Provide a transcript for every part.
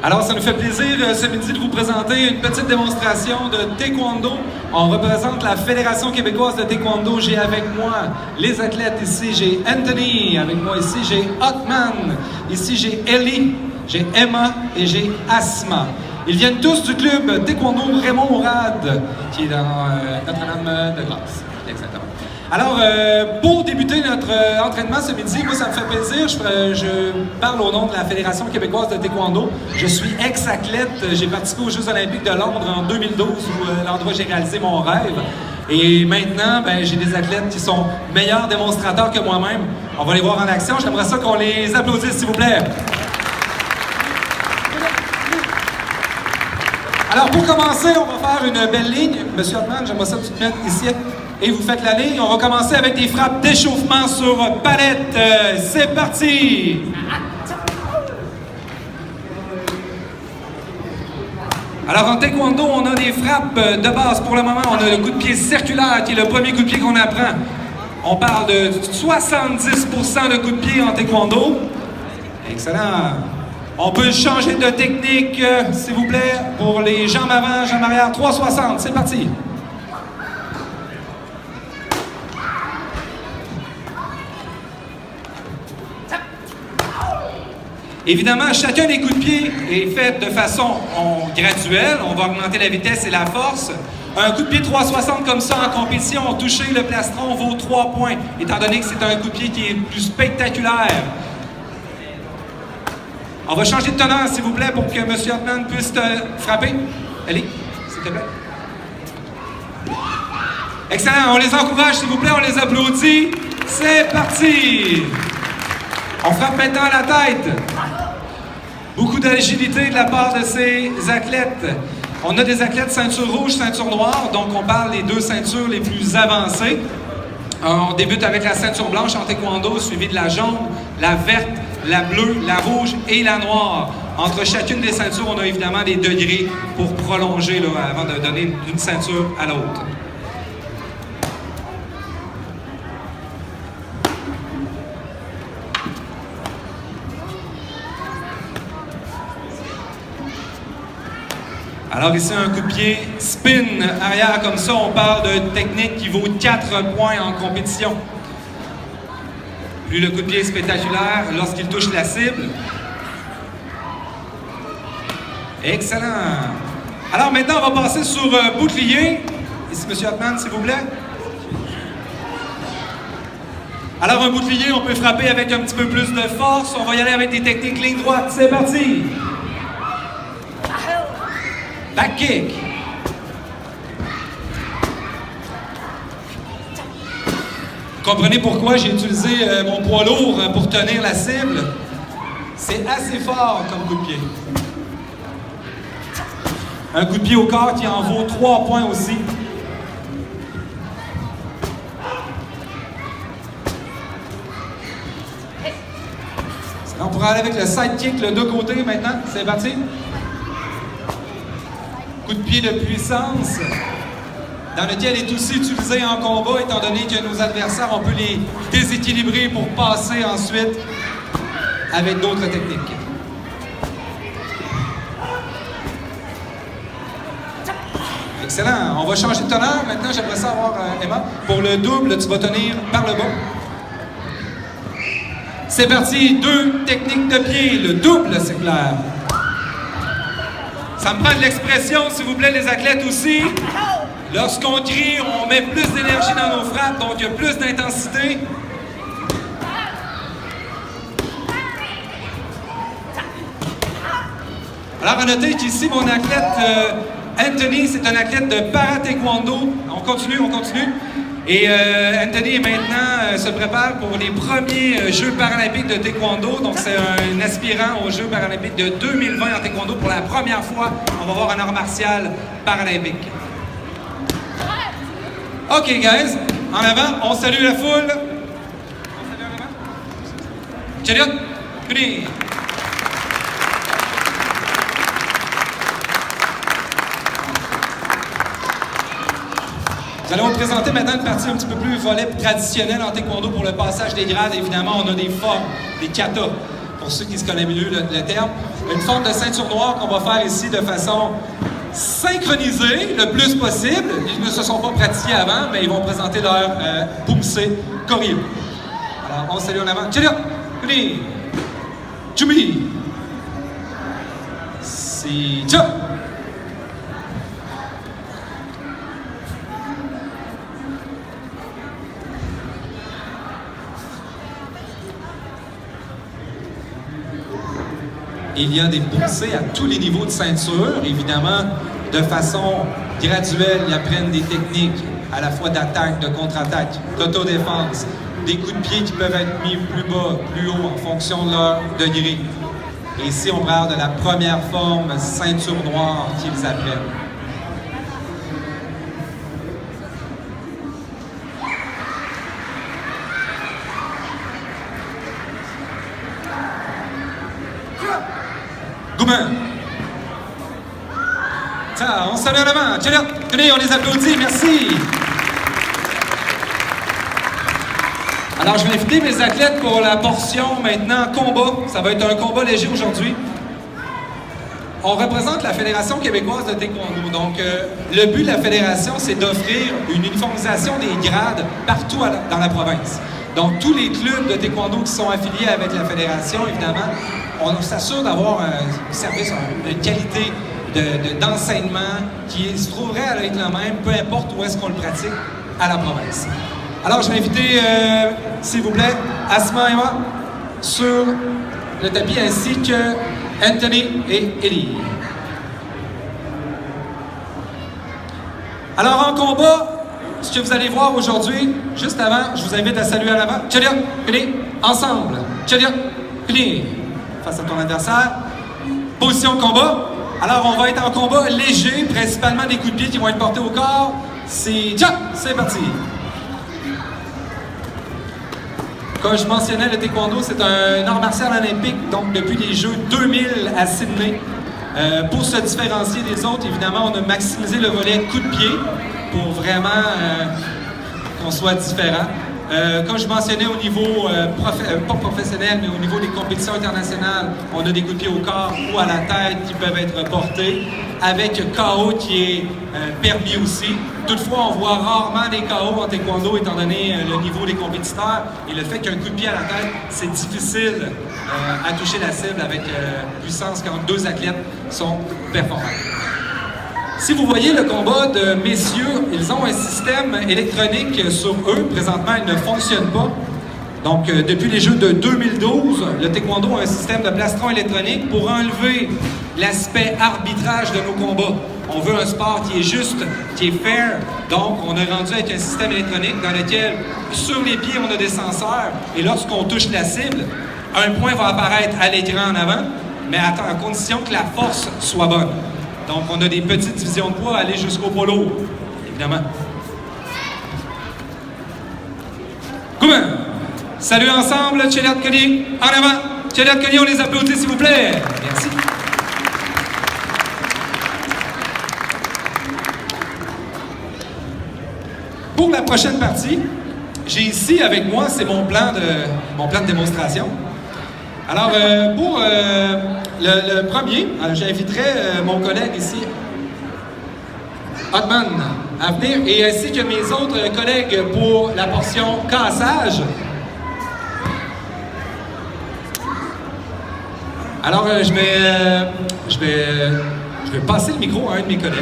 Alors, ça nous fait plaisir ce midi de vous présenter une petite démonstration de taekwondo. On représente la Fédération québécoise de taekwondo. J'ai avec moi les athlètes. Ici, j'ai Anthony. Avec moi ici, j'ai Hotman. Ici, j'ai Ellie. J'ai Emma et j'ai Asma. Ils viennent tous du club taekwondo Raymond Mourad, qui est dans Notre-Dame-de-Grâce. Exactement. Alors, pour débuter notre entraînement ce midi, moi, ça me fait plaisir. Je parle au nom de la Fédération québécoise de taekwondo. Je suis ex-athlète. J'ai participé aux Jeux olympiques de Londres en 2012, où l'endroit où j'ai réalisé mon rêve. Et maintenant, j'ai des athlètes qui sont meilleurs démonstrateurs que moi-même. On va les voir en action. J'aimerais ça qu'on les applaudisse, s'il vous plaît. Alors, pour commencer, on va faire une belle ligne. Monsieur Hotman, j'aimerais ça que tu te mettes ici. Et vous faites la ligne. On va commencer avec des frappes d'échauffement sur palette. C'est parti! Alors en taekwondo, on a des frappes de base. Pour le moment, on a le coup de pied circulaire qui est le premier coup de pied qu'on apprend. On parle de 70% de coup de pied en taekwondo. Excellent! On peut changer de technique, s'il vous plaît, pour les jambes avant, jambes arrière. 360, c'est parti! Évidemment, chacun des coups de pied est fait de façon graduelle. On va augmenter la vitesse et la force. Un coup de pied 360 comme ça en compétition, toucher le plastron vaut 3 points, étant donné que c'est un coup de pied qui est plus spectaculaire. On va changer de teneur, s'il vous plaît, pour que M. Hotman puisse te frapper. Allez, s'il te plaît. Excellent, on les encourage, s'il vous plaît, on les applaudit. C'est parti! On frappe maintenant à la tête. Beaucoup d'agilité de la part de ces athlètes. On a des athlètes ceinture rouge, ceinture noire, donc on parle des deux ceintures les plus avancées. On débute avec la ceinture blanche en taekwondo, suivie de la jaune, la verte, la bleue, la rouge et la noire. Entre chacune des ceintures, on a évidemment des degrés pour prolonger là, avant de donner d'une ceinture à l'autre. Alors ici, un coup de pied spin arrière comme ça, on parle de technique qui vaut 4 points en compétition. Plus le coup de pied est spectaculaire lorsqu'il touche la cible. Excellent! Alors maintenant, on va passer sur bouclier. Ici, M. Hotman, s'il vous plaît. Alors un bouclier, on peut frapper avec un petit peu plus de force. On va y aller avec des techniques ligne droite. C'est parti! Back kick. Comprenez pourquoi j'ai utilisé mon poids lourd pour tenir la cible. C'est assez fort comme coup de pied. Un coup de pied au corps qui en vaut 3 points aussi. On pourra aller avec le side kick, le deux côtés maintenant. C'est parti. Coup de pied de puissance, dans lequel est aussi utilisé en combat, étant donné que nos adversaires, on peut les déséquilibrer pour passer ensuite avec d'autres techniques. Excellent. On va changer de teneur. Maintenant, j'aimerais savoir, Emma, pour le double, tu vas tenir par le bas. C'est parti. 2 techniques de pied. Le double, c'est clair. Ça me prend de l'expression, s'il vous plaît, les athlètes aussi. Lorsqu'on crie, on met plus d'énergie dans nos frappes, donc il y a plus d'intensité. Alors, à noter qu'ici, mon athlète Anthony, c'est un athlète de para-taekwondo. On continue. Et Anthony, maintenant, se prépare pour les premiers Jeux paralympiques de taekwondo. Donc, c'est un aspirant aux Jeux paralympiques de 2020 en taekwondo. Pour la première fois, on va voir un art martial paralympique. OK, guys. En avant, on salue la foule. On salue en avant. Chariot, pris. Nous allons vous présenter maintenant une partie un petit peu plus volet traditionnelle en taekwondo pour le passage des grades. Évidemment, on a des formes, des katas, pour ceux qui se connaissent mieux le terme. une forme de ceinture noire qu'on va faire ici de façon synchronisée le plus possible. Ils ne se sont pas pratiqués avant, mais ils vont présenter leur Pumse choreo. Alors, on salue en avant. Chelia, Kuni, Chumi, Si, Cha. Il y a des poussées à tous les niveaux de ceinture, évidemment, de façon graduelle. Ils apprennent des techniques à la fois d'attaque, de contre-attaque, d'autodéfense, des coups de pied qui peuvent être mis plus bas, plus haut en fonction de leur degré. Et ici, on parle de la première forme, ceinture noire, qu'ils apprennent. Goumen. Ça, on salue en avant. Tenez, on les applaudit. Merci. Alors, je vais inviter mes athlètes pour la portion maintenant combat. Ça va être un combat léger aujourd'hui. On représente la Fédération québécoise de taekwondo. Donc, le but de la Fédération, c'est d'offrir une uniformisation des grades partout dans la province. Donc, tous les clubs de taekwondo qui sont affiliés avec la Fédération, évidemment, on s'assure d'avoir un service, une qualité d'enseignement qui se trouverait à être le même, peu importe où est-ce qu'on le pratique à la province. Alors, je vais inviter, s'il vous plaît, Asma Emma sur le tapis, ainsi que Anthony et Ellie. Alors, en combat, ce que vous allez voir aujourd'hui, juste avant, je vous invite à saluer à l'avant. Chelia, Ellie, ensemble. Chelia, Ellie, face à ton adversaire. Position de combat. Alors, on va être en combat léger, principalement des coups de pied qui vont être portés au corps. C'est parti. Comme je mentionnais, le taekwondo, c'est un art martial olympique, donc depuis les Jeux 2000 à Sydney. Pour se différencier des autres, évidemment, on a maximisé le volet coup de pied pour vraiment qu'on soit différent. Comme je mentionnais, au niveau, pas professionnel, mais au niveau des compétitions internationales, on a des coups de pied au corps ou à la tête qui peuvent être portés, avec KO qui est permis aussi. Toutefois, on voit rarement des KO en taekwondo, étant donné le niveau des compétiteurs et le fait qu'un coup de pied à la tête, c'est difficile à toucher la cible avec puissance quand deux athlètes sont performants. Si vous voyez le combat de messieurs, ils ont un système électronique sur eux. Présentement, il ne fonctionne pas. Donc, depuis les Jeux de 2012, le taekwondo a un système de plastron électronique pour enlever l'aspect arbitrage de nos combats. On veut un sport qui est juste, qui est fair. Donc, on est rendu avec un système électronique dans lequel, sur les pieds, on a des senseurs. Et lorsqu'on touche la cible, un point va apparaître à l'écran en avant, mais à condition que la force soit bonne. Donc, on a des petites divisions de poids à aller jusqu'au poids lourd, évidemment. Comment? Salut ensemble, Chelia Kuni, en avant. Chelia Kuni, on les applaudit, s'il vous plaît. Merci. Pour la prochaine partie, j'ai ici avec moi, c'est mon plan de démonstration. Alors, pour le premier, j'inviterai mon collègue ici, Hotman, à venir, et ainsi que mes autres collègues pour la portion cassage. Alors, je vais passer le micro à un de mes collègues.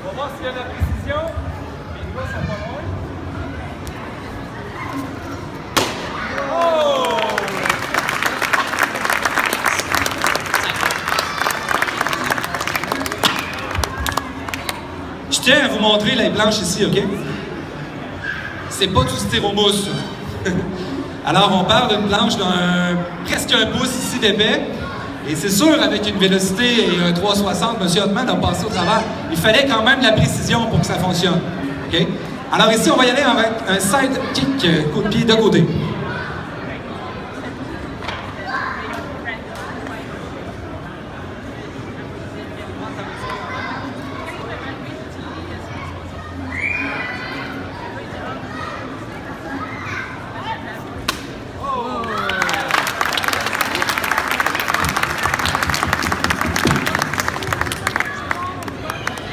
On va voir s'il y a de la précision. Les doigts sont pas loin. Oh! Je tiens à vous montrer les planches ici, OK? C'est pas du styromousse. Alors, on parle d'une planche d'un presque un pouce ici d'épais. Et c'est sûr, avec une vélocité et un 360, M. Hotman a passé au travers. Il fallait quand même de la précision pour que ça fonctionne. OK? Alors ici, on va y aller avec un side kick, coup de pied de côté.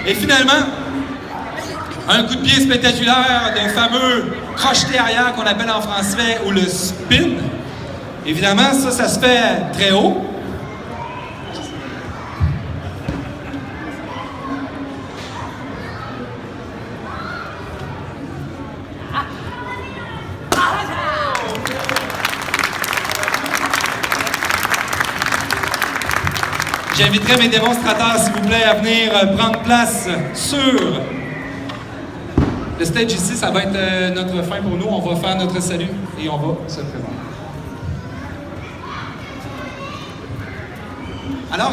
Et finalement, un coup de pied spectaculaire d'un fameux crocheté arrière qu'on appelle en français ou le spin. Évidemment, ça se fait très haut. J'inviterai mes démonstrateurs, s'il vous plaît, à venir prendre place sur le stage ici. Ça va être notre fin pour nous. On va faire notre salut et on va se présenter. Alors,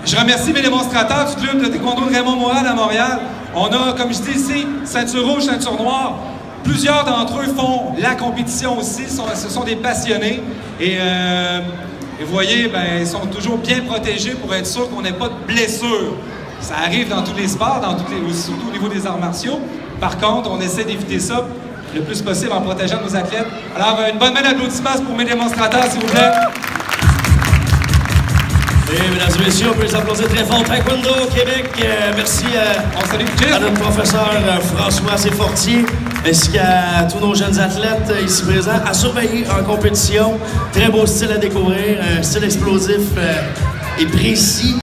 je remercie mes démonstrateurs du club de taekwondo de Raymond Moral à Montréal. On a, comme je dis ici, ceinture rouge, ceinture noire. Plusieurs d'entre eux font la compétition aussi. Ce sont des passionnés. Et vous voyez, ben, ils sont toujours bien protégés pour être sûr qu'on n'ait pas de blessures. Ça arrive dans tous les sports, surtout au niveau des arts martiaux. Par contre, on essaie d'éviter ça le plus possible en protégeant nos athlètes. Alors, une bonne main d'applaudissements pour mes démonstrateurs, s'il vous plaît. Et mesdames et messieurs, on peut les applaudir très fort. Taekwondo Québec, merci à notre professeur François Fortier, ainsi qu'à tous nos jeunes athlètes ici présents, à surveiller en compétition. Très beau style à découvrir, un style explosif et précis.